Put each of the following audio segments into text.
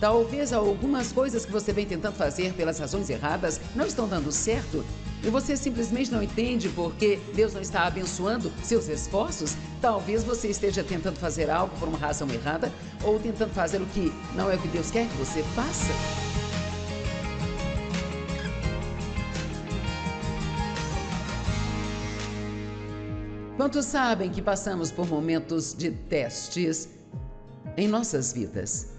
Talvez algumas coisas que você vem tentando fazer pelas razões erradas não estão dando certo e você simplesmente não entende porque Deus não está abençoando seus esforços. Talvez você esteja tentando fazer algo por uma razão errada ou tentando fazer o que não é o que Deus quer que você faça. Quantos sabem que passamos por momentos de testes em nossas vidas?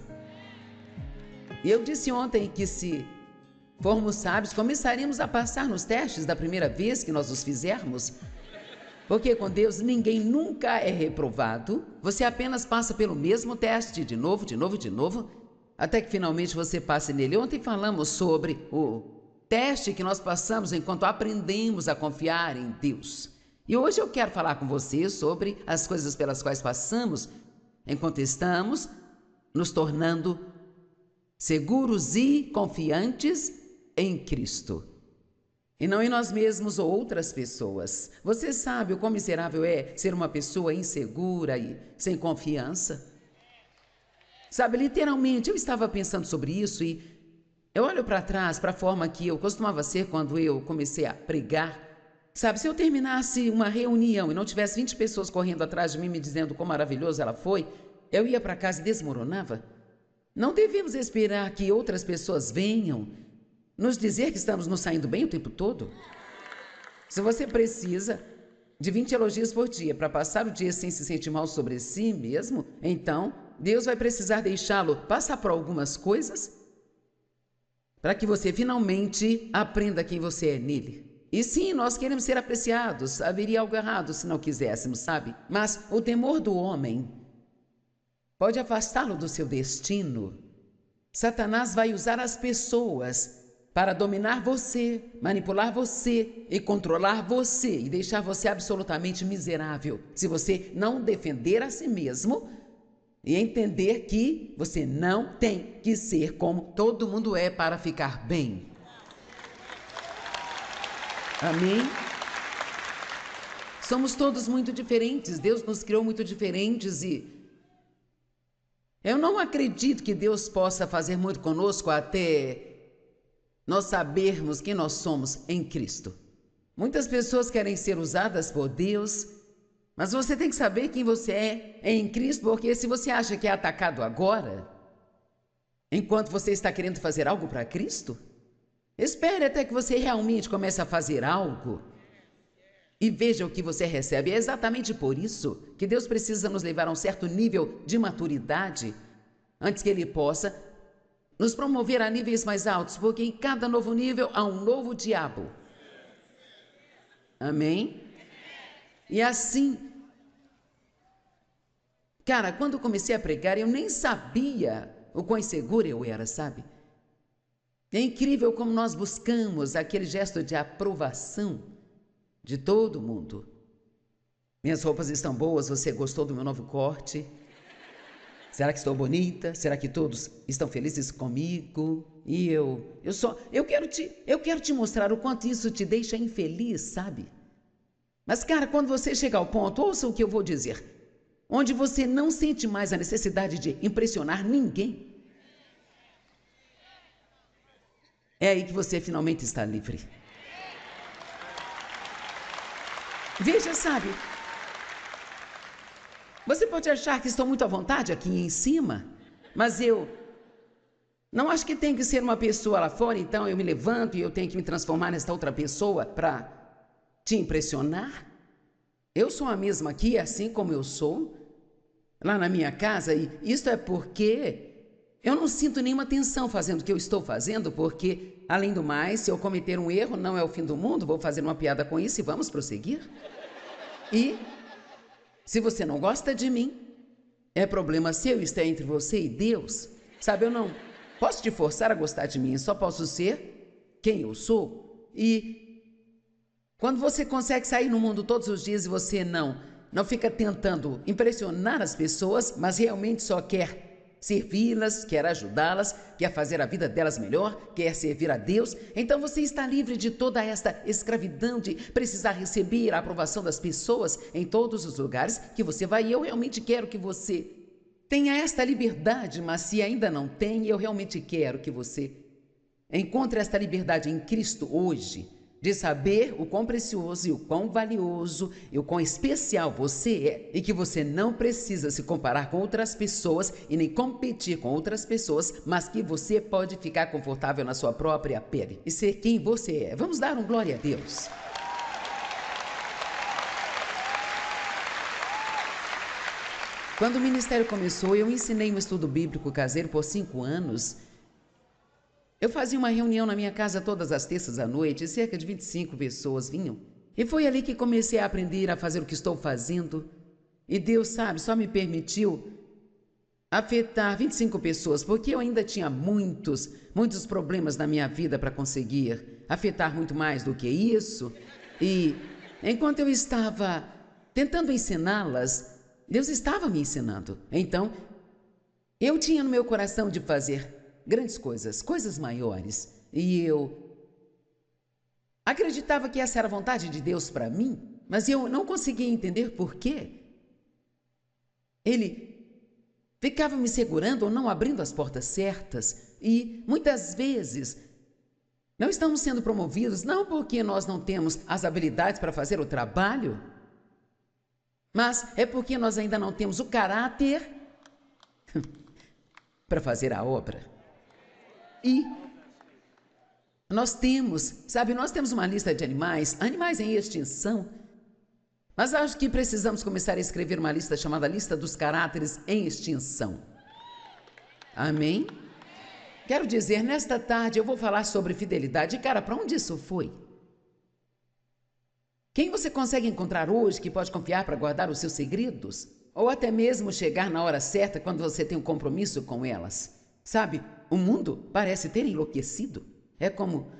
E eu disse ontem que se formos sábios, começaríamos a passar nos testes da primeira vez que nós os fizermos. Porque com Deus ninguém nunca é reprovado. Você apenas passa pelo mesmo teste, de novo, até que finalmente você passe nele. Ontem falamos sobre o teste que nós passamos enquanto aprendemos a confiar em Deus. E hoje eu quero falar com você sobre as coisas pelas quais passamos enquanto estamos nos tornando seguros e confiantes em Cristo. E não em nós mesmos ou outras pessoas. Você sabe o quão miserável é ser uma pessoa insegura e sem confiança? Sabe, literalmente, eu estava pensando sobre isso e eu olho para trás, para a forma que eu costumava ser quando eu comecei a pregar. Sabe, se eu terminasse uma reunião e não tivesse 20 pessoas correndo atrás de mim me dizendo quão maravilhoso ela foi, eu ia para casa e desmoronava. Não devemos esperar que outras pessoas venham nos dizer que estamos nos saindo bem o tempo todo. Se você precisa de 20 elogios por dia para passar o dia sem se sentir mal sobre si mesmo, então Deus vai precisar deixá-lo passar por algumas coisas para que você finalmente aprenda quem você é nele. E sim, nós queremos ser apreciados. Haveria algo errado se não quiséssemos, sabe? Mas o temor do homem pode afastá-lo do seu destino. Satanás vai usar as pessoas para dominar você, manipular você e controlar você e deixar você absolutamente miserável se você não defender a si mesmo e entender que você não tem que ser como todo mundo é para ficar bem. Amém? Somos todos muito diferentes, Deus nos criou muito diferentes e eu não acredito que Deus possa fazer muito conosco até nós sabermos quem nós somos em Cristo. Muitas pessoas querem ser usadas por Deus, mas você tem que saber quem você é em Cristo, porque se você acha que é atacado agora, enquanto você está querendo fazer algo para Cristo, espere até que você realmente comece a fazer algo e veja o que você recebe. É exatamente por isso que Deus precisa nos levar a um certo nível de maturidade antes que Ele possa nos promover a níveis mais altos, porque em cada novo nível há um novo diabo. Amém? E assim, cara, quando eu comecei a pregar, eu nem sabia o quão insegura eu era, sabe? É incrível como nós buscamos aquele gesto de aprovação de todo mundo. Minhas roupas estão boas, você gostou do meu novo corte? Será que estou bonita? Será que todos estão felizes comigo? E eu quero te mostrar o quanto isso te deixa infeliz, sabe? Mas, cara, quando você chegar ao ponto, ouça o que eu vou dizer, onde você não sente mais a necessidade de impressionar ninguém, é aí que você finalmente está livre. Veja, sabe? Você pode achar que estou muito à vontade aqui em cima, mas eu não acho que tem que ser uma pessoa lá fora, então eu me levanto e eu tenho que me transformar nesta outra pessoa para te impressionar. Eu sou a mesma aqui, assim como eu sou, lá na minha casa, e isso é porque eu não sinto nenhuma tensão fazendo o que eu estou fazendo, porque, além do mais, se eu cometer um erro, não é o fim do mundo, vou fazer uma piada com isso e vamos prosseguir. E se você não gosta de mim, é problema seu, está entre você e Deus. Sabe, eu não posso te forçar a gostar de mim, só posso ser quem eu sou. E quando você consegue sair no mundo todos os dias e você não fica tentando impressionar as pessoas, mas realmente só quer servi-las, quer ajudá-las, quer fazer a vida delas melhor, quer servir a Deus, então você está livre de toda esta escravidão de precisar receber a aprovação das pessoas em todos os lugares que você vai. E eu realmente quero que você tenha esta liberdade, mas se ainda não tem, eu realmente quero que você encontre esta liberdade em Cristo hoje, de saber o quão precioso e o quão valioso e o quão especial você é, e que você não precisa se comparar com outras pessoas e nem competir com outras pessoas, mas que você pode ficar confortável na sua própria pele e ser quem você é. Vamos dar um glória a Deus. Quando o ministério começou, eu ensinei um estudo bíblico caseiro por 5 anos. Eu fazia uma reunião na minha casa todas as terças à noite e cerca de 25 pessoas vinham. E foi ali que comecei a aprender a fazer o que estou fazendo. E Deus, sabe, só me permitiu afetar 25 pessoas, porque eu ainda tinha muitos problemas na minha vida para conseguir afetar muito mais do que isso. E enquanto eu estava tentando ensiná-las, Deus estava me ensinando. Então, eu tinha no meu coração de fazer grandes coisas, coisas maiores. E eu acreditava que essa era a vontade de Deus para mim, mas eu não conseguia entender por quê. Ele ficava me segurando ou não abrindo as portas certas. E muitas vezes não estamos sendo promovidos não porque nós não temos as habilidades para fazer o trabalho, mas é porque nós ainda não temos o caráter para fazer a obra. E nós temos uma lista de animais em extinção, mas acho que precisamos começar a escrever uma lista chamada Lista dos Caráteres em Extinção. Amém? Quero dizer, nesta tarde eu vou falar sobre fidelidade. Cara, para onde isso foi? Quem você consegue encontrar hoje que pode confiar para guardar os seus segredos? Ou até mesmo chegar na hora certa quando você tem um compromisso com elas? Sabe, o mundo parece ter enlouquecido. É como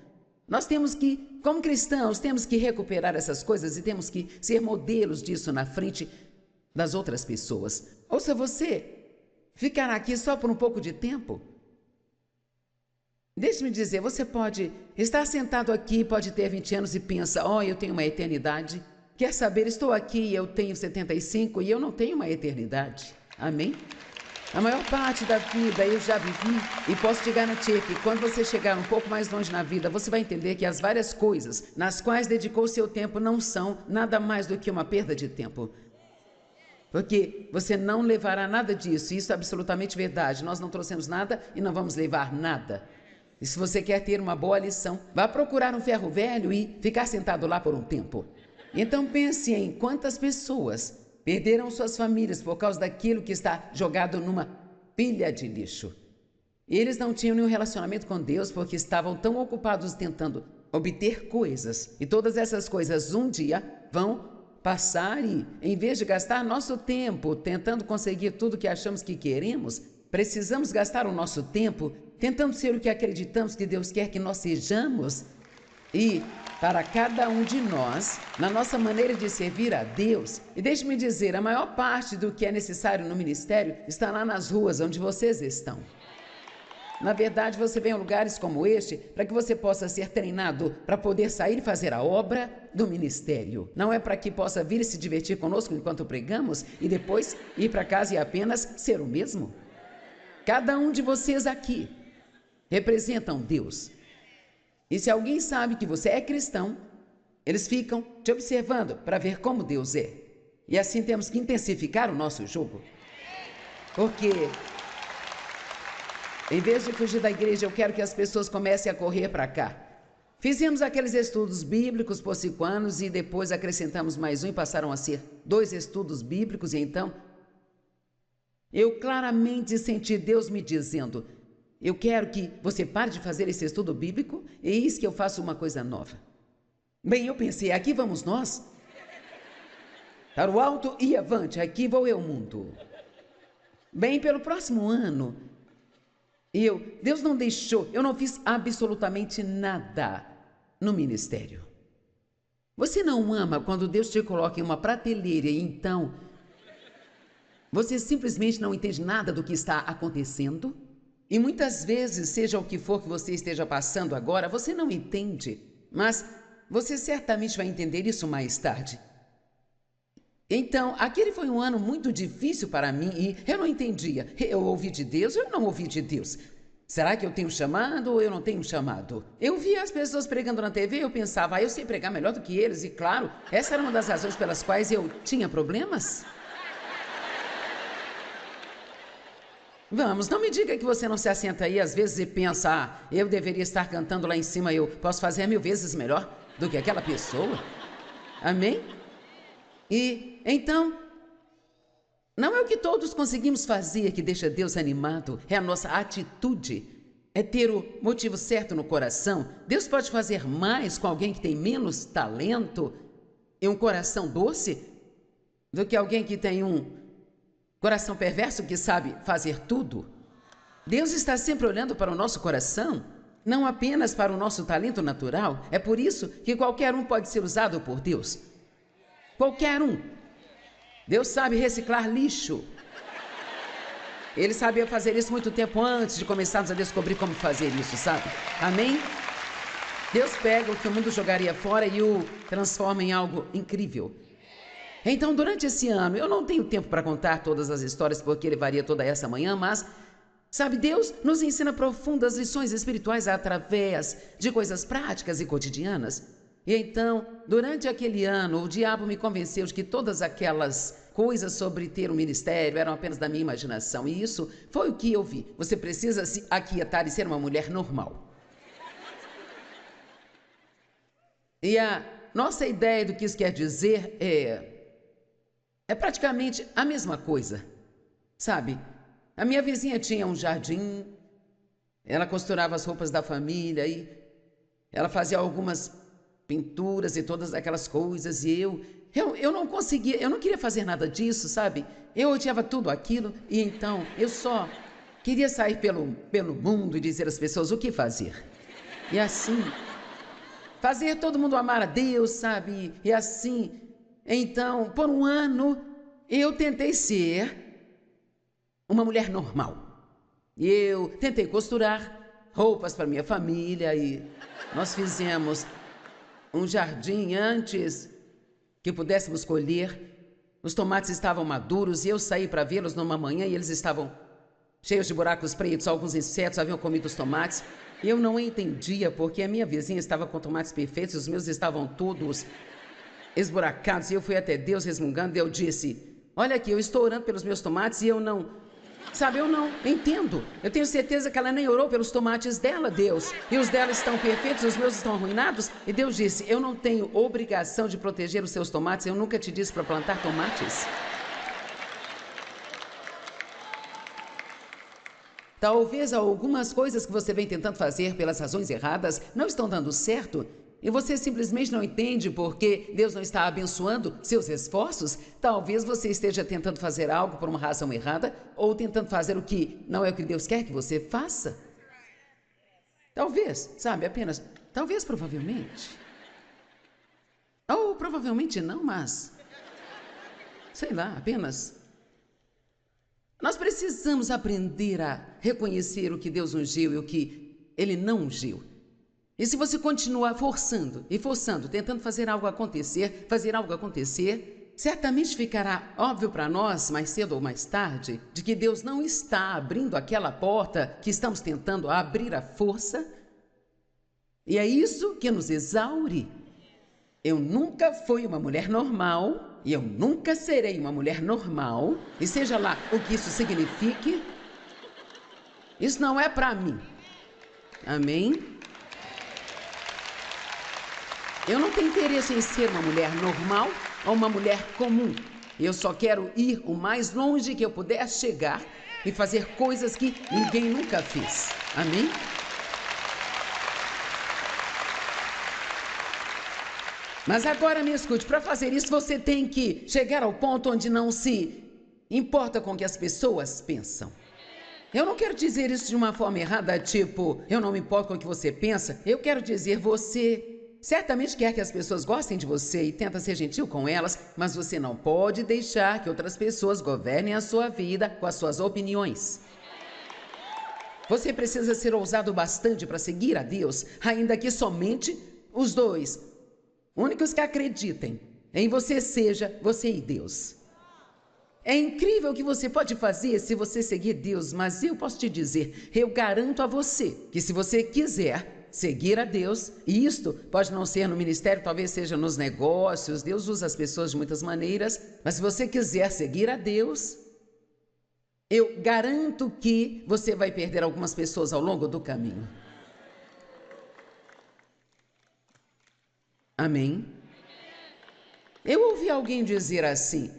nós temos que, como cristãos, temos que recuperar essas coisas e temos que ser modelos disso na frente das outras pessoas. Ouça, você ficará aqui só por um pouco de tempo? Deixe-me dizer, você pode estar sentado aqui, pode ter 20 anos e pensa, eu tenho uma eternidade. Quer saber, estou aqui e eu tenho 75 e eu não tenho uma eternidade. Amém? A maior parte da vida eu já vivi e posso te garantir que quando você chegar um pouco mais longe na vida, você vai entender que as várias coisas nas quais dedicou seu tempo não são nada mais do que uma perda de tempo. Porque você não levará nada disso, isso é absolutamente verdade. Nós não trouxemos nada e não vamos levar nada. E se você quer ter uma boa lição, vá procurar um ferro velho e ficar sentado lá por um tempo. Então pense em quantas pessoas perderam suas famílias por causa daquilo que está jogado numa pilha de lixo. Eles não tinham nenhum relacionamento com Deus porque estavam tão ocupados tentando obter coisas. E todas essas coisas um dia vão passar e, em vez de gastar nosso tempo tentando conseguir tudo que achamos que queremos, precisamos gastar o nosso tempo tentando ser o que acreditamos que Deus quer que nós sejamos. E para cada um de nós, na nossa maneira de servir a Deus, e deixe-me dizer, a maior parte do que é necessário no ministério está lá nas ruas onde vocês estão. Na verdade, você vem a lugares como este para que você possa ser treinado para poder sair e fazer a obra do ministério. Não é para que possa vir e se divertir conosco enquanto pregamos e depois ir para casa e apenas ser o mesmo. Cada um de vocês aqui representam Deus. E se alguém sabe que você é cristão, eles ficam te observando para ver como Deus é. E assim temos que intensificar o nosso jogo. Porque, em vez de fugir da igreja, eu quero que as pessoas comecem a correr para cá. Fizemos aqueles estudos bíblicos por 5 anos e depois acrescentamos mais um e passaram a ser 2 estudos bíblicos. E então, eu claramente senti Deus me dizendo: eu quero que você pare de fazer esse estudo bíblico e eis que eu faço uma coisa nova. Bem, eu pensei, aqui vamos nós. Para o alto e avante, aqui vou eu, mundo. Bem, pelo próximo ano, Deus não deixou, eu não fiz absolutamente nada no ministério. Você não ama quando Deus te coloca em uma prateleira e então você simplesmente não entende nada do que está acontecendo? E muitas vezes, seja o que for que você esteja passando agora, você não entende, mas você certamente vai entender isso mais tarde. Então, aquele foi um ano muito difícil para mim e eu não entendia. Eu ouvi de Deus ou eu não ouvi de Deus? Será que eu tenho chamado ou eu não tenho chamado? Eu via as pessoas pregando na TV e eu pensava, eu sei pregar melhor do que eles. E claro, essa era uma das razões pelas quais eu tinha problemas. Vamos, não me diga que você não se assenta aí às vezes e pensa, eu deveria estar cantando lá em cima, eu posso fazer 1000 vezes melhor do que aquela pessoa. Amém? E então, não é o que todos conseguimos fazer que deixa Deus animado, é a nossa atitude, é ter o motivo certo no coração. Deus pode fazer mais com alguém que tem menos talento e um coração doce do que alguém que tem um coração perverso que sabe fazer tudo. Deus está sempre olhando para o nosso coração, não apenas para o nosso talento natural. É por isso que qualquer um pode ser usado por Deus. Qualquer um. Deus sabe reciclar lixo. Ele sabia fazer isso muito tempo antes de começarmos a descobrir como fazer isso, sabe? Amém? Deus pega o que o mundo jogaria fora e o transforma em algo incrível. Então, durante esse ano, eu não tenho tempo para contar todas as histórias porque levaria toda essa manhã, mas, sabe, Deus nos ensina profundas lições espirituais através de coisas práticas e cotidianas. E então, durante aquele ano, o diabo me convenceu de que todas aquelas coisas sobre ter um ministério eram apenas da minha imaginação. E isso foi o que eu vi. Você precisa se aquietar e ser uma mulher normal. E a nossa ideia do que isso quer dizer é praticamente a mesma coisa, sabe? A minha vizinha tinha um jardim, ela costurava as roupas da família e ela fazia algumas pinturas e todas aquelas coisas e eu não conseguia, eu não queria fazer nada disso, sabe? Eu odiava tudo aquilo e então eu só queria sair pelo mundo e dizer às pessoas o que fazer. E assim, fazer todo mundo amar a Deus, sabe? E assim, então, por um ano, eu tentei ser uma mulher normal. Eu tentei costurar roupas para minha família e nós fizemos um jardim antes que pudéssemos colher. Os tomates estavam maduros e eu saí para vê-los numa manhã e eles estavam cheios de buracos pretos, alguns insetos haviam comido os tomates. Eu não entendia porque a minha vizinha estava com tomates perfeitos e os meus estavam todos esburacados. E eu fui até Deus resmungando e eu disse, olha aqui, eu estou orando pelos meus tomates e eu não entendo. Eu tenho certeza que ela nem orou pelos tomates dela, Deus. E os dela estão perfeitos, os meus estão arruinados. E Deus disse, eu não tenho obrigação de proteger os seus tomates, eu nunca te disse para plantar tomates. Talvez algumas coisas que você vem tentando fazer pelas razões erradas não estão dando certo e você simplesmente não entende porque Deus não está abençoando seus esforços. Talvez você esteja tentando fazer algo por uma razão errada ou tentando fazer o que não é o que Deus quer que você faça. Talvez, sabe, apenas, talvez, provavelmente. Ou provavelmente não, mas, sei lá, apenas. Nós precisamos aprender a reconhecer o que Deus ungiu e o que Ele não ungiu. E se você continuar forçando e forçando, tentando fazer algo acontecer, certamente ficará óbvio para nós, mais cedo ou mais tarde, de que Deus não está abrindo aquela porta que estamos tentando abrir à força. E é isso que nos exaure. Eu nunca fui uma mulher normal. E eu nunca serei uma mulher normal, e seja lá o que isso signifique, isso não é para mim. Amém? Eu não tenho interesse em ser uma mulher normal ou uma mulher comum. Eu só quero ir o mais longe que eu puder chegar e fazer coisas que ninguém nunca fez. Amém? Mas agora me escute, para fazer isso você tem que chegar ao ponto onde não se importa com o que as pessoas pensam. Eu não quero dizer isso de uma forma errada, tipo, eu não me importo com o que você pensa. Eu quero dizer, você certamente quer que as pessoas gostem de você e tenta ser gentil com elas, mas você não pode deixar que outras pessoas governem a sua vida com as suas opiniões. Você precisa ser ousado bastante para seguir a Deus, ainda que somente os dois únicos que acreditem em você seja você e Deus. É incrível o que você pode fazer se você seguir Deus, mas eu posso te dizer, eu garanto a você que se você quiser seguir a Deus, e isto pode não ser no ministério, talvez seja nos negócios, Deus usa as pessoas de muitas maneiras, mas se você quiser seguir a Deus, eu garanto que você vai perder algumas pessoas ao longo do caminho. Amém? Eu ouvi alguém dizer assim: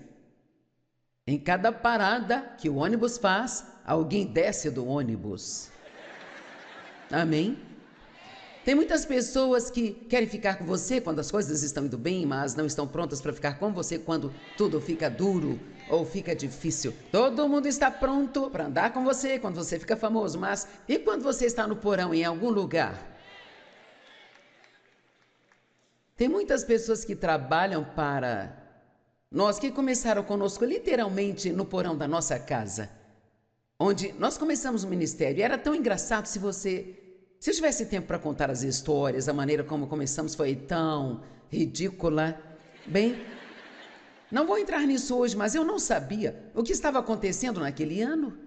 em cada parada que o ônibus faz, alguém desce do ônibus. Amém? Tem muitas pessoas que querem ficar com você quando as coisas estão indo bem, mas não estão prontas para ficar com você quando tudo fica duro ou fica difícil. Todo mundo está pronto para andar com você quando você fica famoso, mas e quando você está no porão em algum lugar? Tem muitas pessoas que trabalham para nós, que começaram conosco literalmente no porão da nossa casa, onde nós começamos o ministério. E era tão engraçado. Se eu tivesse tempo para contar as histórias, a maneira como começamos foi tão ridícula. Bem, não vou entrar nisso hoje, mas eu não sabia o que estava acontecendo naquele ano.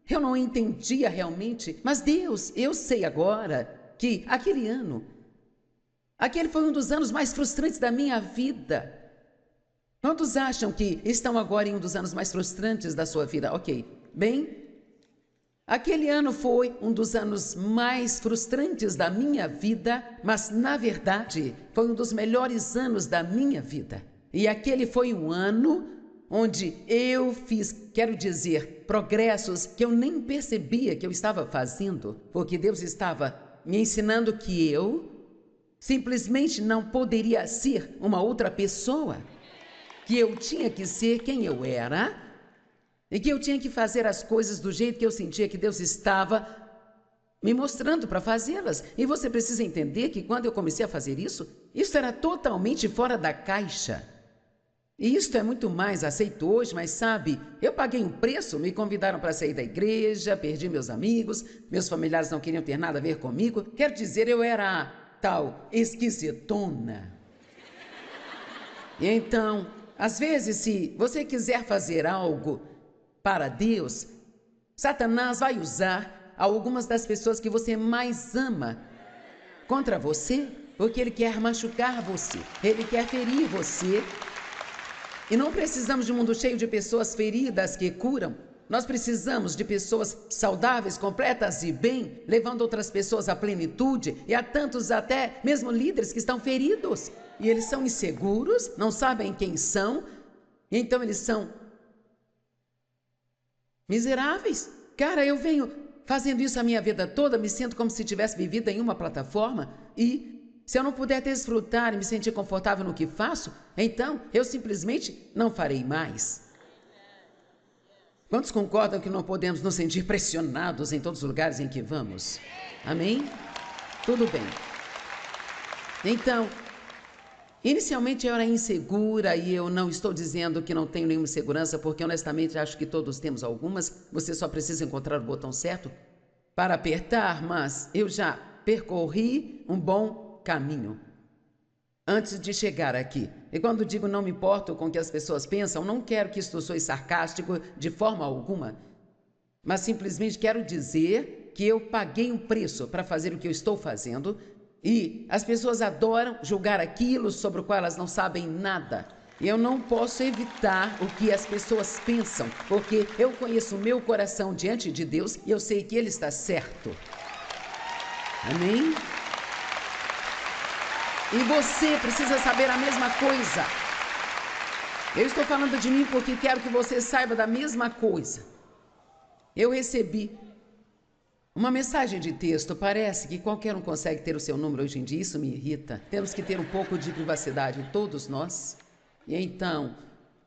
Eu não entendia realmente, mas Deus, eu sei agora que aquele foi um dos anos mais frustrantes da minha vida. Quantos acham que estão agora em um dos anos mais frustrantes da sua vida? Ok, bem, aquele ano foi um dos anos mais frustrantes da minha vida, mas na verdade foi um dos melhores anos da minha vida. E aquele foi um ano onde eu fiz, quero dizer, progressos que eu nem percebia que eu estava fazendo, porque Deus estava me ensinando que eu simplesmente não poderia ser uma outra pessoa, que eu tinha que ser quem eu era e que eu tinha que fazer as coisas do jeito que eu sentia que Deus estava me mostrando para fazê-las. E você precisa entender que quando eu comecei a fazer isso era totalmente fora da caixa. E isto é muito mais aceito hoje, mas sabe, eu paguei um preço, me convidaram para sair da igreja, perdi meus amigos, meus familiares não queriam ter nada a ver comigo. Quero dizer, eu era a tal esquisitona. E então, às vezes, se você quiser fazer algo para Deus, Satanás vai usar algumas das pessoas que você mais ama contra você, porque ele quer machucar você, ele quer ferir você. E não precisamos de um mundo cheio de pessoas feridas que curam. Nós precisamos de pessoas saudáveis, completas e bem, levando outras pessoas à plenitude. E há tantos até mesmo líderes que estão feridos. E eles são inseguros, não sabem quem são. E então eles são miseráveis. Cara, eu venho fazendo isso a minha vida toda, me sinto como se tivesse vivido em uma plataforma. E se eu não puder desfrutar e me sentir confortável no que faço, então eu simplesmente não farei mais. Quantos concordam que não podemos nos sentir pressionados em todos os lugares em que vamos? Amém? Tudo bem. Então, inicialmente eu era insegura e eu não estou dizendo que não tenho nenhuma insegurança, porque honestamente acho que todos temos algumas. Você só precisa encontrar o botão certo para apertar, mas eu já percorri um bom caminho antes de chegar aqui. E quando digo não me importo com o que as pessoas pensam, não quero que isto soe sarcástico de forma alguma, mas simplesmente quero dizer que eu paguei um preço para fazer o que eu estou fazendo, e as pessoas adoram julgar aquilo sobre o qual elas não sabem nada. E eu não posso evitar o que as pessoas pensam, porque eu conheço o meu coração diante de Deus e eu sei que Ele está certo. Amém? E você precisa saber a mesma coisa. Eu estou falando de mim porque quero que você saiba da mesma coisa. Eu recebi uma mensagem de texto. Parece que qualquer um consegue ter o seu número hoje em dia. Isso me irrita. Temos que ter um pouco de privacidade, todos nós. E então,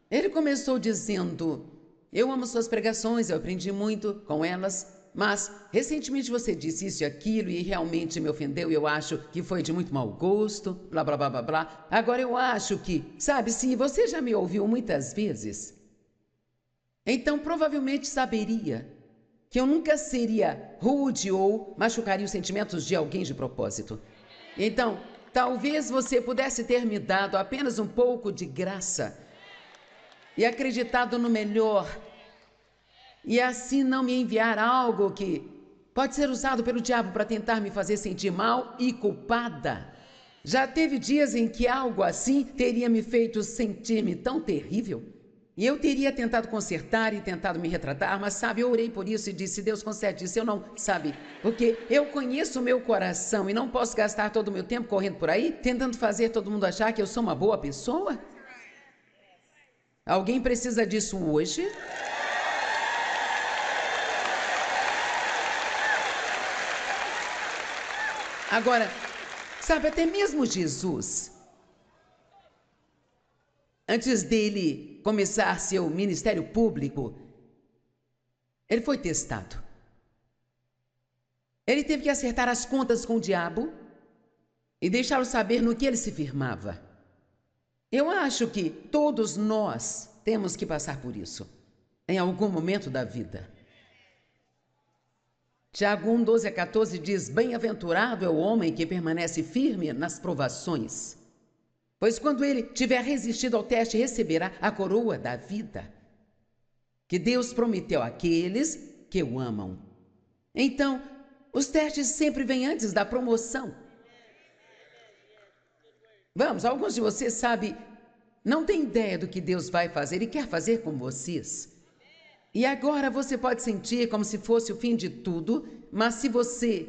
ele começou dizendo: eu amo suas pregações, eu aprendi muito com elas. Mas, recentemente você disse isso e aquilo e realmente me ofendeu e eu acho que foi de muito mau gosto, blá, blá, blá, blá, blá. Agora eu acho que, sabe, se você já me ouviu muitas vezes, então provavelmente saberia que eu nunca seria rude ou machucaria os sentimentos de alguém de propósito. Então, talvez você pudesse ter me dado apenas um pouco de graça e acreditado no melhor, e assim não me enviar algo que pode ser usado pelo diabo para tentar me fazer sentir mal e culpada. Já teve dias em que algo assim teria me feito sentir-me tão terrível. E eu teria tentado consertar e tentado me retratar, mas sabe, eu orei por isso e disse, Deus concede isso, eu não, sabe, porque eu conheço o meu coração e não posso gastar todo o meu tempo correndo por aí, tentando fazer todo mundo achar que eu sou uma boa pessoa. Alguém precisa disso hoje? Agora, sabe, até mesmo Jesus, antes dele começar seu ministério público, ele foi testado. Ele teve que acertar as contas com o diabo e deixá-lo saber no que ele se firmava. Eu acho que todos nós temos que passar por isso, em algum momento da vida. Tiago 1:12-14 diz, bem-aventurado é o homem que permanece firme nas provações, pois quando ele tiver resistido ao teste, receberá a coroa da vida, que Deus prometeu àqueles que o amam. Então, os testes sempre vêm antes da promoção. Vamos, alguns de vocês sabem, não têm ideia do que Deus vai fazer e quer fazer com vocês. E agora você pode sentir como se fosse o fim de tudo, mas se você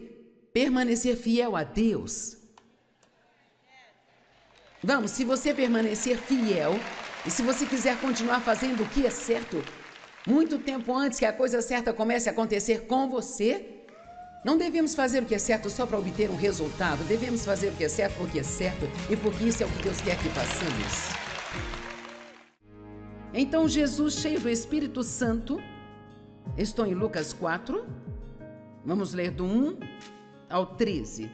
permanecer fiel a Deus, vamos, se você permanecer fiel e se você quiser continuar fazendo o que é certo, muito tempo antes que a coisa certa comece a acontecer com você, não devemos fazer o que é certo só para obter um resultado, devemos fazer o que é certo porque é certo e porque isso é o que Deus quer que façamos. Então Jesus, cheio do Espírito Santo, estou em Lucas 4, vamos ler do 1 ao 13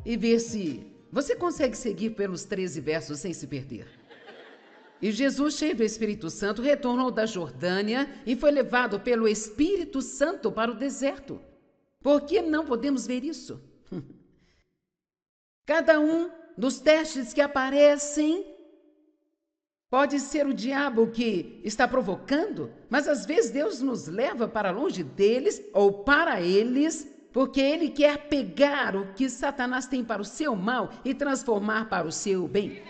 e ver se você consegue seguir pelos 13 versos sem se perder. E Jesus, cheio do Espírito Santo, retornou da Jordânia e foi levado pelo Espírito Santo para o deserto. Por que não podemos ver isso? Cada um dos testes que aparecem pode ser o diabo que está provocando, mas às vezes Deus nos leva para longe deles ou para eles, porque Ele quer pegar o que Satanás tem para o seu mal e transformar para o seu bem.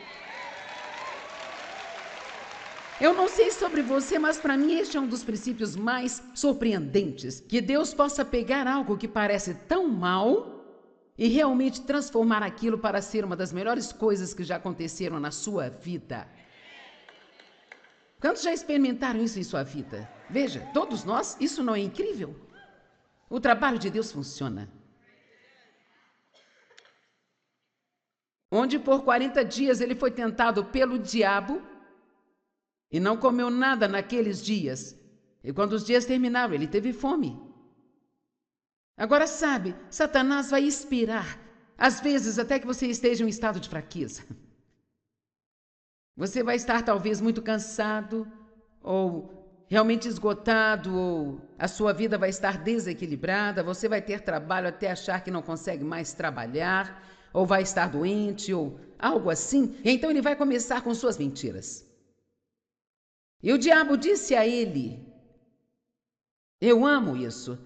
Eu não sei sobre você, mas para mim este é um dos princípios mais surpreendentes, que Deus possa pegar algo que parece tão mal e realmente transformar aquilo para ser uma das melhores coisas que já aconteceram na sua vida. Quantos já experimentaram isso em sua vida? Veja, todos nós, isso não é incrível? O trabalho de Deus funciona. Onde por 40 dias ele foi tentado pelo diabo e não comeu nada naqueles dias. E quando os dias terminaram, ele teve fome. Agora sabe, Satanás vai inspirar, às vezes até que você esteja em um estado de fraqueza. Você vai estar talvez muito cansado, ou realmente esgotado, ou a sua vida vai estar desequilibrada, você vai ter trabalho até achar que não consegue mais trabalhar, ou vai estar doente, ou algo assim. Então ele vai começar com suas mentiras. E o diabo disse a ele, eu amo isso,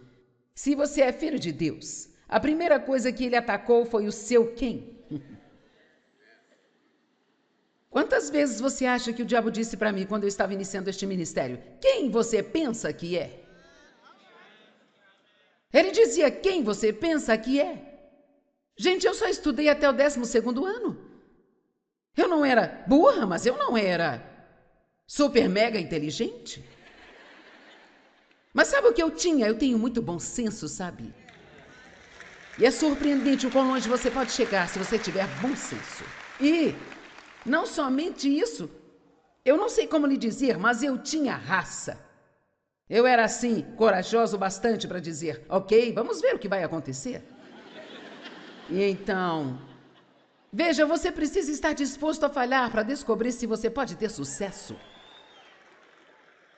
se você é filho de Deus, a primeira coisa que ele atacou foi o seu quem? Quantas vezes você acha que o diabo disse para mim quando eu estava iniciando este ministério? Quem você pensa que é? Ele dizia, quem você pensa que é? Gente, eu só estudei até o 12º ano. Eu não era burra, mas eu não era super mega inteligente. Mas sabe o que eu tinha? Eu tenho muito bom senso, sabe? E é surpreendente o quão longe você pode chegar se você tiver bom senso. E não somente isso, eu não sei como lhe dizer, mas eu tinha raça. Eu era assim, corajoso bastante para dizer, ok, vamos ver o que vai acontecer. E então, veja, você precisa estar disposto a falhar para descobrir se você pode ter sucesso.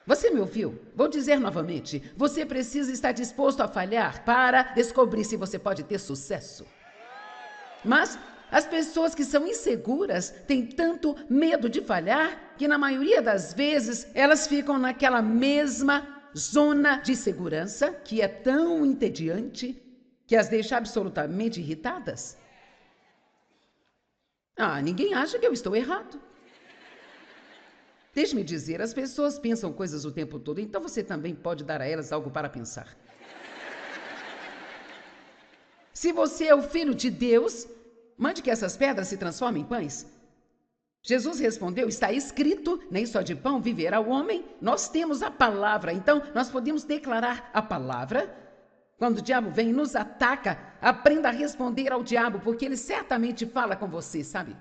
Você me ouviu? Vou dizer novamente, você precisa estar disposto a falhar para descobrir se você pode ter sucesso. Mas As pessoas que são inseguras têm tanto medo de falhar que, na maioria das vezes, elas ficam naquela mesma zona de segurança que é tão entediante que as deixa absolutamente irritadas. Ninguém acha que eu estou errado. Deixe-me dizer, as pessoas pensam coisas o tempo todo, então você também pode dar a elas algo para pensar. Se você é o Filho de Deus, mande que essas pedras se transformem em pães. Jesus respondeu, está escrito, nem só de pão viverá o homem. Nós temos a palavra, então nós podemos declarar a palavra. Quando o diabo vem e nos ataca, aprenda a responder ao diabo, porque ele certamente fala com você, sabe?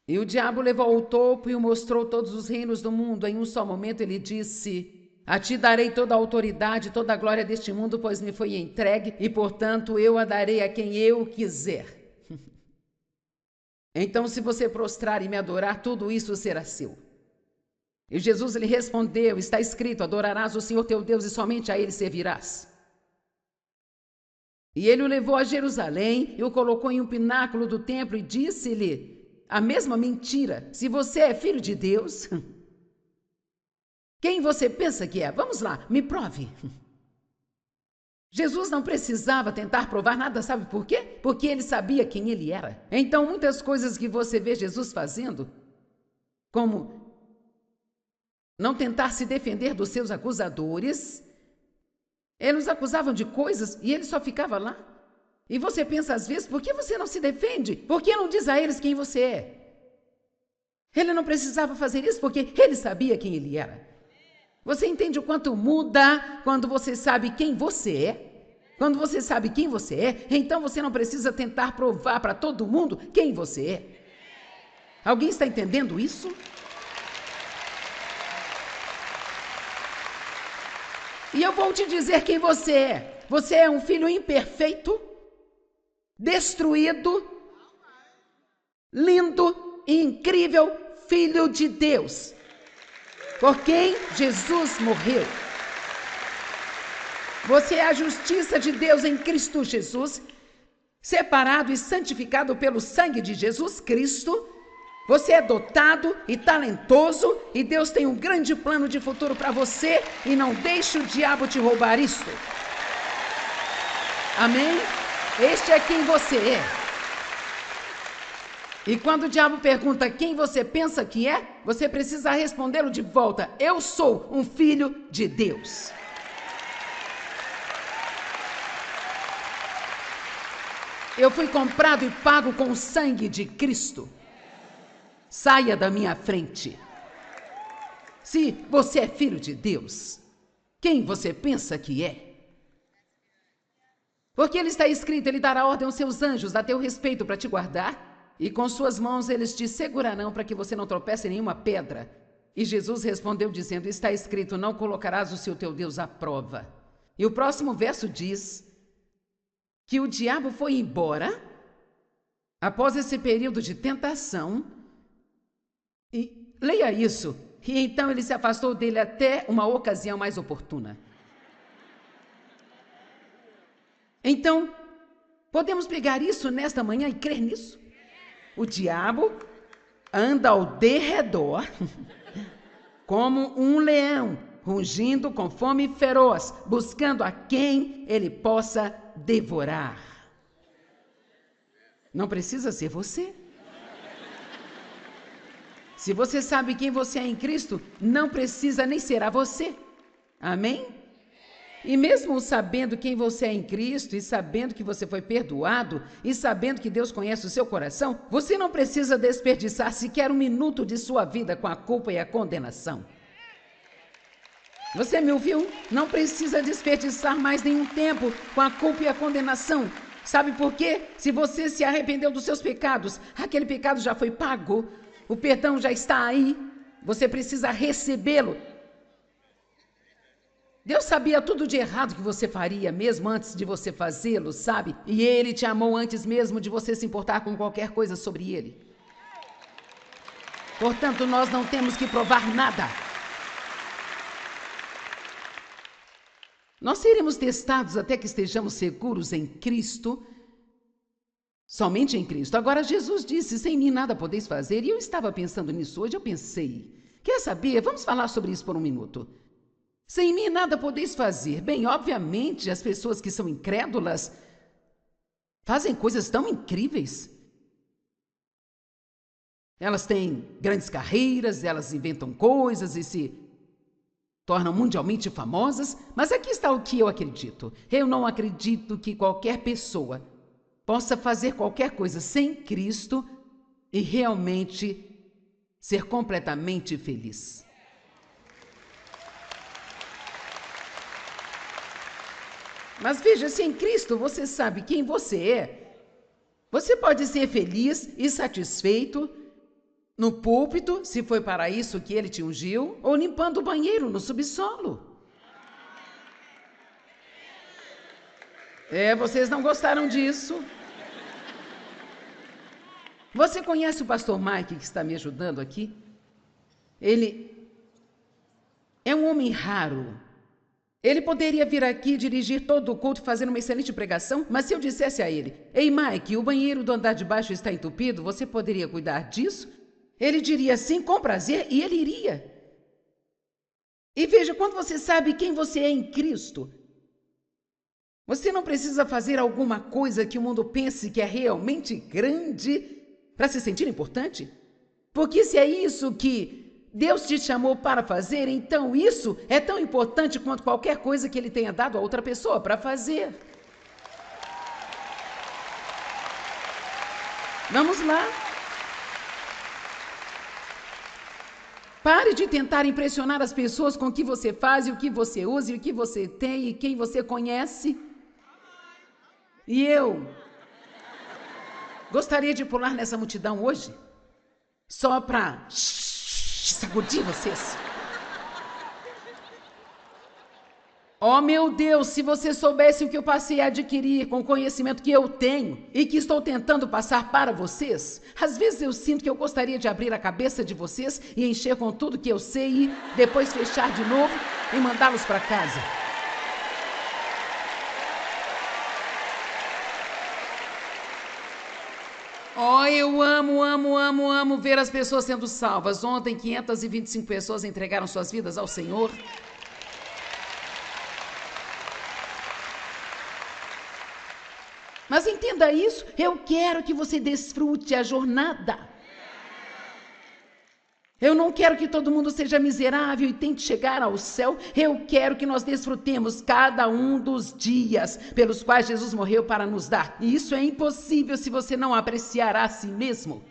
E o diabo levou ao topo e o mostrou todos os reinos do mundo. Em um só momento ele disse, a ti darei toda a autoridade, toda a glória deste mundo, pois me foi entregue, e portanto eu a darei a quem eu quiser. Então, se você prostrar e me adorar, tudo isso será seu. E Jesus lhe respondeu, está escrito, adorarás o Senhor teu Deus e somente a ele servirás. E ele o levou a Jerusalém e o colocou em um pináculo do templo e disse-lhe a mesma mentira. Se você é filho de Deus, quem você pensa que é? Vamos lá, me prove. Jesus não precisava tentar provar nada, sabe por quê? Porque ele sabia quem ele era. Então, muitas coisas que você vê Jesus fazendo, como não tentar se defender dos seus acusadores, eles os acusavam de coisas e ele só ficava lá. E você pensa às vezes, por que você não se defende? Por que não diz a eles quem você é? Ele não precisava fazer isso porque ele sabia quem ele era. Você entende o quanto muda quando você sabe quem você é? Quando você sabe quem você é, então você não precisa tentar provar para todo mundo quem você é. Alguém está entendendo isso? E eu vou te dizer quem você é. Você é um filho imperfeito, destruído, lindo e incrível filho de Deus, por quem Jesus morreu. Você é a justiça de Deus em Cristo Jesus, separado e santificado pelo sangue de Jesus Cristo. Você é dotado e talentoso e Deus tem um grande plano de futuro para você e não deixe o diabo te roubar isto. Amém? Este é quem você é. E quando o diabo pergunta quem você pensa que é, você precisa respondê-lo de volta. Eu sou um filho de Deus. Eu fui comprado e pago com o sangue de Cristo. Saia da minha frente. Se você é filho de Deus, quem você pensa que é? Porque ele está escrito, ele dará ordem aos seus anjos a teu respeito para te guardar, e com suas mãos eles te segurarão para que você não tropece em nenhuma pedra. E Jesus respondeu dizendo, está escrito, não colocarás o seu teu Deus à prova. E o próximo verso diz que o diabo foi embora após esse período de tentação. E leia isso. E então ele se afastou dele até uma ocasião mais oportuna. Então, podemos pegar isso nesta manhã e crer nisso? O diabo anda ao derredor como um leão, rugindo com fome feroz, buscando a quem ele possa devorar. Não precisa ser você. Se você sabe quem você é em Cristo, não precisa nem será você. Amém? E mesmo sabendo quem você é em Cristo, e sabendo que você foi perdoado, e sabendo que Deus conhece o seu coração, você não precisa desperdiçar sequer um minuto de sua vida com a culpa e a condenação. Você me ouviu? Não precisa desperdiçar mais nenhum tempo com a culpa e a condenação. Sabe por quê? Se você se arrependeu dos seus pecados, aquele pecado já foi pago, o perdão já está aí, você precisa recebê-lo. Deus sabia tudo de errado que você faria, mesmo antes de você fazê-lo, sabe? E Ele te amou antes mesmo de você se importar com qualquer coisa sobre Ele. Portanto, nós não temos que provar nada. Nós seremos testados até que estejamos seguros em Cristo, somente em Cristo. Agora, Jesus disse, sem mim nada podeis fazer, e eu estava pensando nisso hoje, eu pensei, quer saber? Vamos falar sobre isso por um minuto. Sem mim nada podeis fazer. Bem, obviamente, as pessoas que são incrédulas fazem coisas tão incríveis. Elas têm grandes carreiras, elas inventam coisas e se tornam mundialmente famosas, mas aqui está o que eu acredito. Eu não acredito que qualquer pessoa possa fazer qualquer coisa sem Cristo e realmente ser completamente feliz. Mas veja, se em Cristo você sabe quem você é, você pode ser feliz e satisfeito no púlpito, se foi para isso que ele te ungiu, ou limpando o banheiro no subsolo. Vocês não gostaram disso. Você conhece o pastor Mike que está me ajudando aqui? Ele é um homem raro. Ele poderia vir aqui dirigir todo o culto, fazer uma excelente pregação, mas se eu dissesse a ele, ei Mike, o banheiro do andar de baixo está entupido, você poderia cuidar disso? Ele diria sim, com prazer, e ele iria. E veja, quando você sabe quem você é em Cristo, você não precisa fazer alguma coisa que o mundo pense que é realmente grande para se sentir importante. Porque se é isso que Deus te chamou para fazer, então isso é tão importante quanto qualquer coisa que Ele tenha dado a outra pessoa para fazer. Vamos lá. Pare de tentar impressionar as pessoas com o que você faz, e o que você usa, e o que você tem, e quem você conhece. E eu gostaria de pular nessa multidão hoje, só para sacudir vocês. Oh, meu Deus, se você soubesse o que eu passei a adquirir com o conhecimento que eu tenho e que estou tentando passar para vocês. Às vezes eu sinto que eu gostaria de abrir a cabeça de vocês e encher com tudo que eu sei e depois fechar de novo e mandá-los para casa. Oh, eu amo ver as pessoas sendo salvas. Ontem, 525 pessoas entregaram suas vidas ao Senhor. Mas entenda isso, eu quero que você desfrute a jornada. Eu não quero que todo mundo seja miserável e tente chegar ao céu. Eu quero que nós desfrutemos cada um dos dias pelos quais Jesus morreu para nos dar. E isso é impossível se você não apreciar a si mesmo.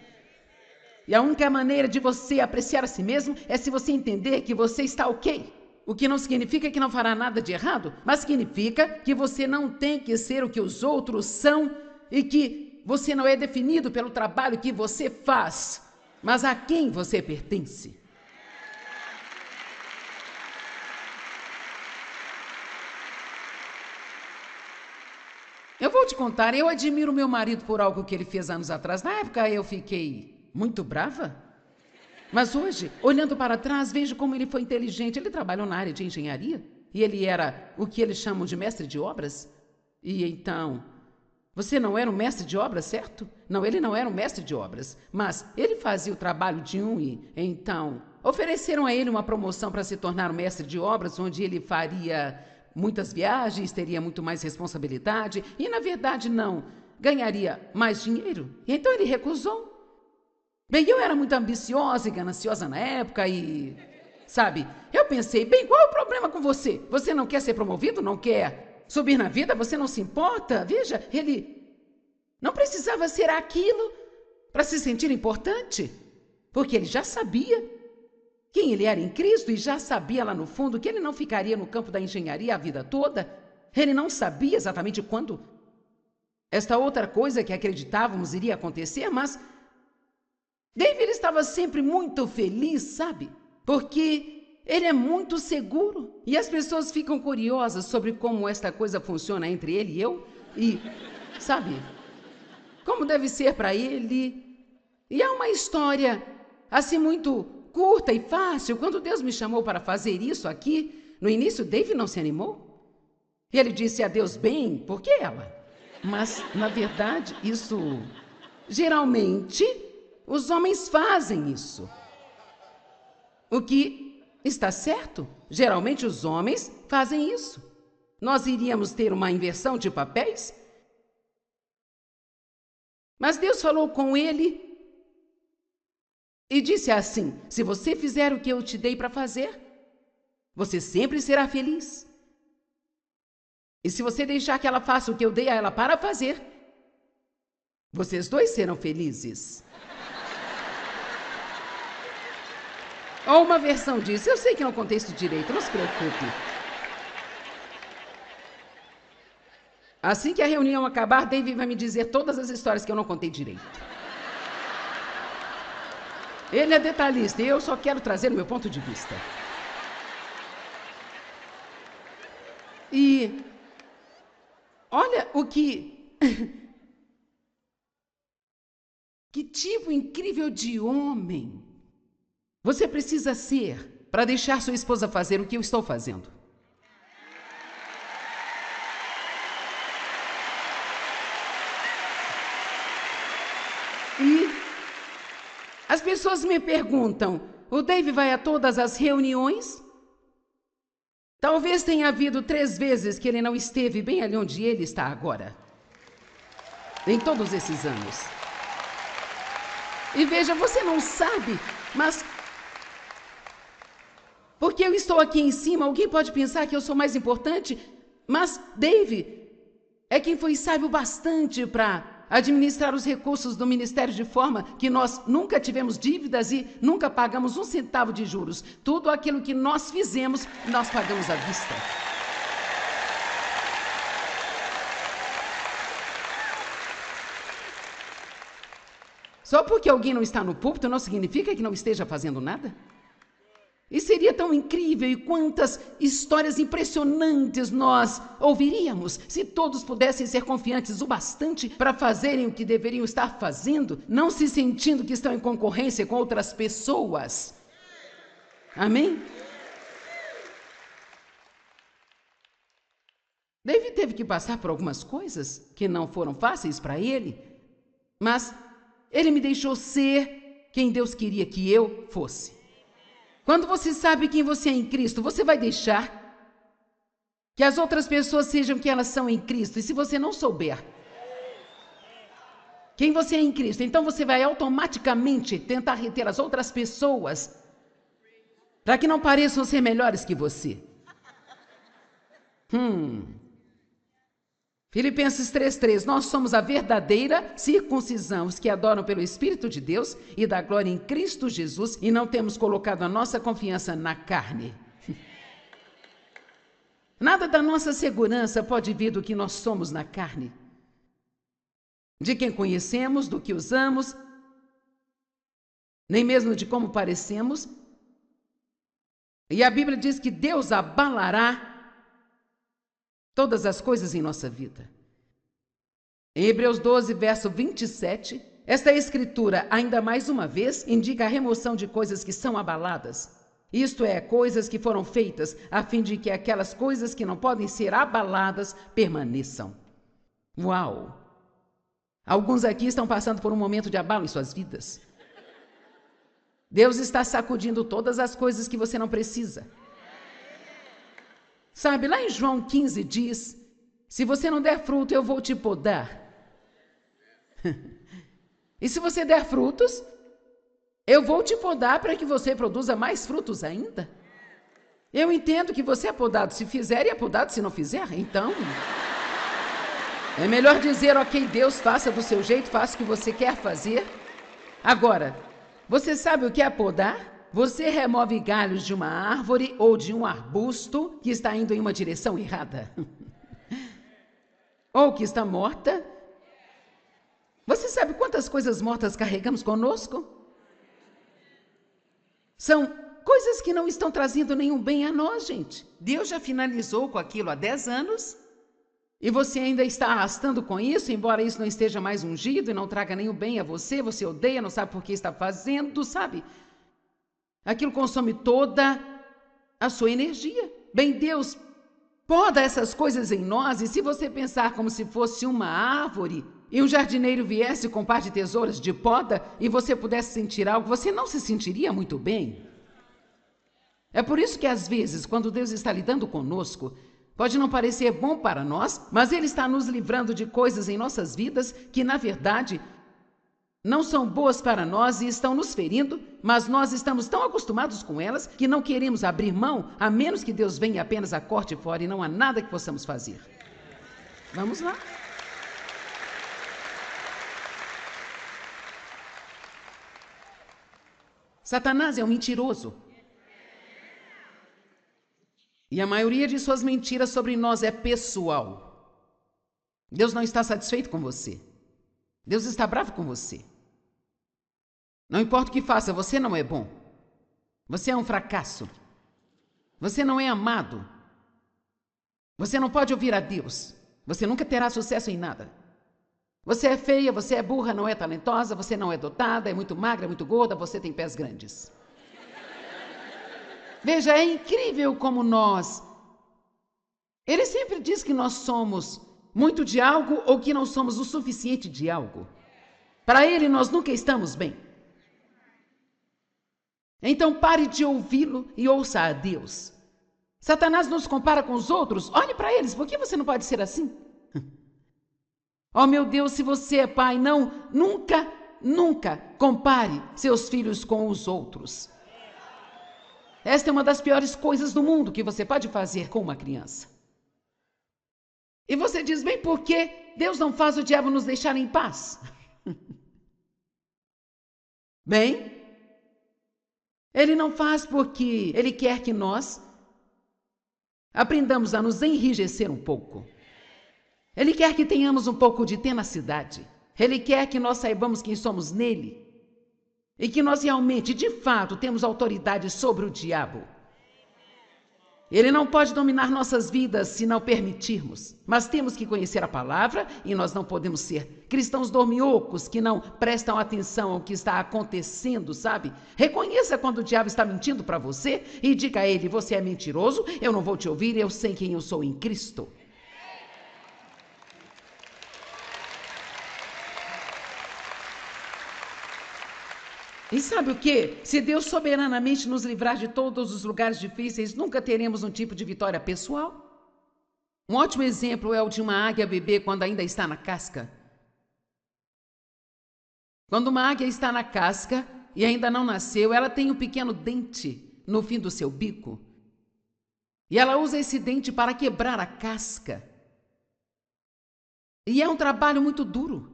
E a única maneira de você apreciar a si mesmo é se você entender que você está ok. O que não significa que não fará nada de errado, mas significa que você não tem que ser o que os outros são e que você não é definido pelo trabalho que você faz, mas a quem você pertence. Eu vou te contar, eu admiro meu marido por algo que ele fez anos atrás. Na época eu fiquei muito brava. Mas hoje, olhando para trás, vejo como ele foi inteligente. Ele trabalhou na área de engenharia e ele era o que eles chamam de mestre de obras. E então, você não era um mestre de obras, certo? Não, ele não era um mestre de obras, mas ele fazia o trabalho de um e então ofereceram a ele uma promoção para se tornar um mestre de obras, onde ele faria muitas viagens, teria muito mais responsabilidade e, na verdade, não ganharia mais dinheiro. E então ele recusou. Bem, eu era muito ambiciosa e gananciosa na época e, sabe, eu pensei, bem, qual é o problema com você? Você não quer ser promovido? Não quer subir na vida? Você não se importa? Veja, ele não precisava ser aquilo para se sentir importante, porque ele já sabia quem ele era em Cristo e já sabia lá no fundo que ele não ficaria no campo da engenharia a vida toda. Ele não sabia exatamente quando esta outra coisa que acreditávamos iria acontecer, mas David estava sempre muito feliz, sabe? Porque ele é muito seguro. E as pessoas ficam curiosas sobre como esta coisa funciona entre ele e eu. E, sabe, como deve ser para ele. E é uma história, assim, muito curta e fácil. Quando Deus me chamou para fazer isso aqui, no início, David não se animou. E ele disse a Deus: bem, por que ela? Mas, na verdade, geralmente, os homens fazem isso. O que está certo? Geralmente os homens fazem isso. Nós iríamos ter uma inversão de papéis? Mas Deus falou com ele e disse assim: se você fizer o que eu te dei para fazer, você sempre será feliz. E se você deixar que ela faça o que eu dei a ela para fazer, vocês dois serão felizes. Ou uma versão disso. Eu sei que não contei isso direito, não se preocupe. Assim que a reunião acabar, David vai me dizer todas as histórias que eu não contei direito. Ele é detalhista e eu só quero trazer o meu ponto de vista. E olha o que... que tipo incrível de homem você precisa ser para deixar sua esposa fazer o que eu estou fazendo. E as pessoas me perguntam: o Dave vai a todas as reuniões? Talvez tenha havido 3 vezes que ele não esteve bem ali onde ele está agora. Em todos esses anos. E veja, você não sabe, mas... porque eu estou aqui em cima, alguém pode pensar que eu sou mais importante, mas Dave é quem foi sábio bastante para administrar os recursos do ministério de forma que nós nunca tivemos dívidas e nunca pagamos 1 centavo de juros. Tudo aquilo que nós fizemos, nós pagamos à vista. Só porque alguém não está no púlpito não significa que não esteja fazendo nada. E seria tão incrível, e quantas histórias impressionantes nós ouviríamos se todos pudessem ser confiantes o bastante para fazerem o que deveriam estar fazendo, não se sentindo que estão em concorrência com outras pessoas. Amém? David teve que passar por algumas coisas que não foram fáceis para ele, mas ele me deixou ser quem Deus queria que eu fosse. Quando você sabe quem você é em Cristo, você vai deixar que as outras pessoas sejam quem elas são em Cristo. E se você não souber quem você é em Cristo, então você vai automaticamente tentar reter as outras pessoas para que não pareçam ser melhores que você. Filipenses 3:3, nós somos a verdadeira circuncisão, os que adoram pelo Espírito de Deus e da glória em Cristo Jesus, e não temos colocado a nossa confiança na carne. Nada da nossa segurança pode vir do que nós somos na carne, de quem conhecemos, do que usamos, nem mesmo de como parecemos. E a Bíblia diz que Deus abalará todas as coisas em nossa vida. Em Hebreus 12, verso 27, esta escritura, ainda mais uma vez, indica a remoção de coisas que são abaladas. Isto é, coisas que foram feitas a fim de que aquelas coisas que não podem ser abaladas permaneçam. Uau! Alguns aqui estão passando por um momento de abalo em suas vidas. Deus está sacudindo todas as coisas que você não precisa. Sabe, lá em João 15 diz: se você não der fruto, eu vou te podar. E se você der frutos, eu vou te podar para que você produza mais frutos ainda. Eu entendo que você é podado se fizer e é podado se não fizer. Então, é melhor dizer: ok, Deus, faça do seu jeito, faça o que você quer fazer. Agora, você sabe o que é podar? Você remove galhos de uma árvore ou de um arbusto que está indo em uma direção errada. Ou que está morta. Você sabe quantas coisas mortas carregamos conosco? São coisas que não estão trazendo nenhum bem a nós, gente. Deus já finalizou com aquilo há 10 anos. E você ainda está arrastando com isso, embora isso não esteja mais ungido e não traga nenhum bem a você. Você odeia, não sabe por que está fazendo, sabe? Aquilo consome toda a sua energia. Bem, Deus poda essas coisas em nós, e se você pensar como se fosse uma árvore, e um jardineiro viesse com um par de tesouras de poda, e você pudesse sentir algo, você não se sentiria muito bem. É por isso que às vezes, quando Deus está lidando conosco, pode não parecer bom para nós, mas Ele está nos livrando de coisas em nossas vidas que, na verdade, não são boas para nós e estão nos ferindo, mas nós estamos tão acostumados com elas que não queremos abrir mão, a menos que Deus venha apenas a corte fora e não há nada que possamos fazer. Vamos lá. Satanás é um mentiroso. E a maioria de suas mentiras sobre nós é pessoal. Deus não está satisfeito com você. Deus está bravo com você. Não importa o que faça, você não é bom. Você é um fracasso. Você não é amado. Você não pode ouvir a Deus. Você nunca terá sucesso em nada. Você é feia, você é burra, não é talentosa, você não é dotada, é muito magra, é muito gorda, você tem pés grandes. Veja, é incrível como nós... Ele sempre diz que nós somos muito de algo ou que não somos o suficiente de algo. Para ele, nós nunca estamos bem. Então pare de ouvi-lo e ouça a Deus. Satanás nos compara com os outros. Olhe para eles, por que você não pode ser assim? Oh meu Deus, se você é pai, nunca compare seus filhos com os outros. Esta é uma das piores coisas do mundo que você pode fazer com uma criança. E você diz, bem, por que Deus não faz o diabo nos deixar em paz? Bem, Ele não faz porque Ele quer que nós aprendamos a nos enrijecer um pouco. Ele quer que tenhamos um pouco de tenacidade. Ele quer que nós saibamos quem somos nele. E que nós realmente, de fato, temos autoridade sobre o diabo. Ele não pode dominar nossas vidas se não permitirmos. Mas temos que conhecer a palavra e nós não podemos ser cristãos dorminhocos que não prestam atenção ao que está acontecendo, sabe? Reconheça quando o diabo está mentindo para você e diga a ele, você é mentiroso, eu não vou te ouvir, eu sei quem eu sou em Cristo. E sabe o que? Se Deus soberanamente nos livrar de todos os lugares difíceis, nunca teremos um tipo de vitória pessoal? Um ótimo exemplo é o de uma águia bebê quando ainda está na casca. Quando uma águia está na casca e ainda não nasceu, ela tem um pequeno dente no fim do seu bico. E ela usa esse dente para quebrar a casca. E é um trabalho muito duro.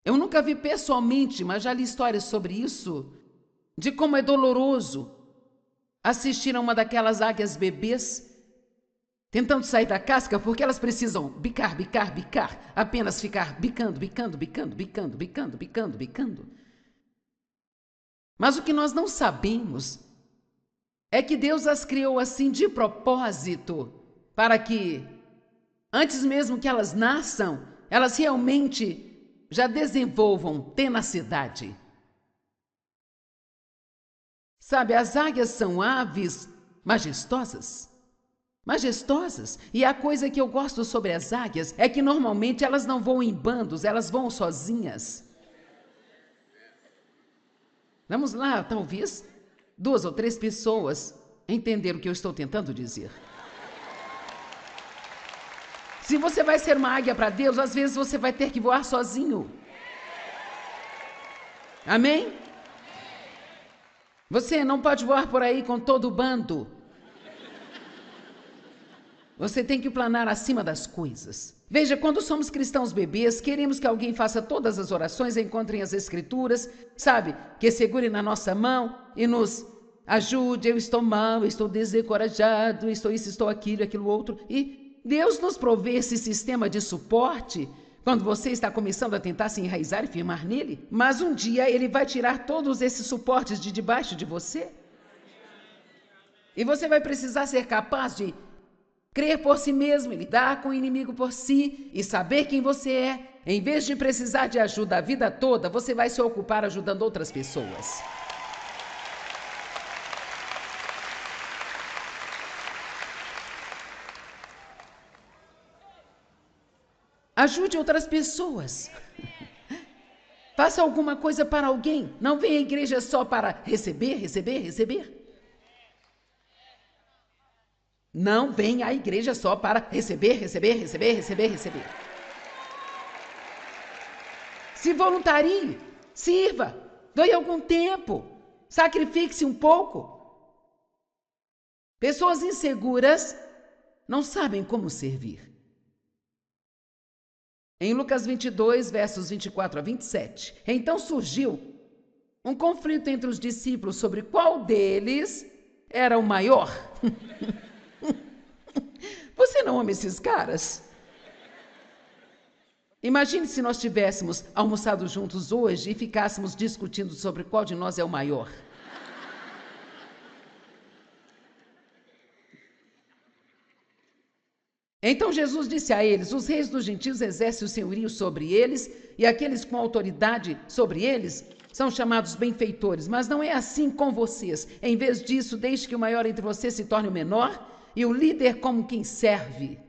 Eu nunca vi pessoalmente, mas já li histórias sobre isso, de como é doloroso assistir a uma daquelas águias bebês tentando sair da casca, porque elas precisam bicar, apenas ficar bicando. Mas o que nós não sabemos é que Deus as criou assim de propósito, para que, antes mesmo que elas nasçam, elas realmente já desenvolvam tenacidade. Sabe, as águias são aves majestosas. E a coisa que eu gosto sobre as águias é que normalmente elas não voam em bandos, elas voam sozinhas. Vamos lá, talvez 2 ou 3 pessoas entenderam o que eu estou tentando dizer. Se você vai ser uma águia para Deus, às vezes você vai ter que voar sozinho. Amém? Você não pode voar por aí com todo o bando. Você tem que planar acima das coisas. Veja, quando somos cristãos bebês, queremos que alguém faça todas as orações, encontrem as escrituras, sabe? Que segure na nossa mão e nos ajude. Eu estou mal, eu estou desencorajado, estou isso, estou aquilo, aquilo outro. E Deus nos provê esse sistema de suporte quando você está começando a tentar se enraizar e firmar nele. Mas um dia Ele vai tirar todos esses suportes de debaixo de você. E você vai precisar ser capaz de crer por si mesmo, lidar com o inimigo por si e saber quem você é. Em vez de precisar de ajuda a vida toda, você vai se ocupar ajudando outras pessoas. Ajude outras pessoas. Faça alguma coisa para alguém. Não venha à igreja só para receber, receber, receber. Não venha à igreja só para receber, receber, receber, receber, receber. Se voluntarie, sirva, doe algum tempo, sacrifique-se um pouco. Pessoas inseguras não sabem como servir. Em Lucas 22, versos 24 a 27, então surgiu um conflito entre os discípulos sobre qual deles era o maior. Você não ama esses caras? Imagine se nós tivéssemos almoçado juntos hoje e ficássemos discutindo sobre qual de nós é o maior. Então Jesus disse a eles: os reis dos gentios exercem o senhorio sobre eles, e aqueles com autoridade sobre eles são chamados benfeitores. Mas não é assim com vocês. Em vez disso, deixe que o maior entre vocês se torne o menor, e o líder como quem serve.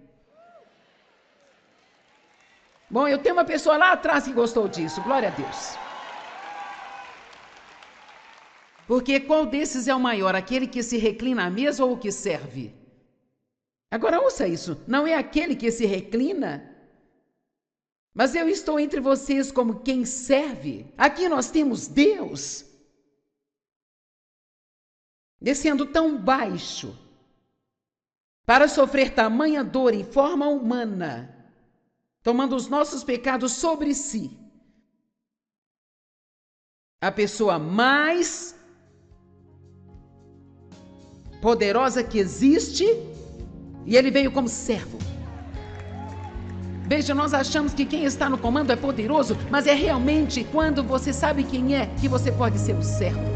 Bom, eu tenho uma pessoa lá atrás que gostou disso. Glória a Deus. Porque qual desses é o maior? Aquele que se reclina à mesa ou o que serve? Agora ouça isso, não é aquele que se reclina, mas eu estou entre vocês como quem serve. Aqui nós temos Deus descendo tão baixo para sofrer tamanha dor em forma humana, tomando os nossos pecados sobre si. A pessoa mais poderosa que existe, e ele veio como servo. Veja, nós achamos que quem está no comando é poderoso, mas é realmente quando você sabe quem é que você pode ser o servo.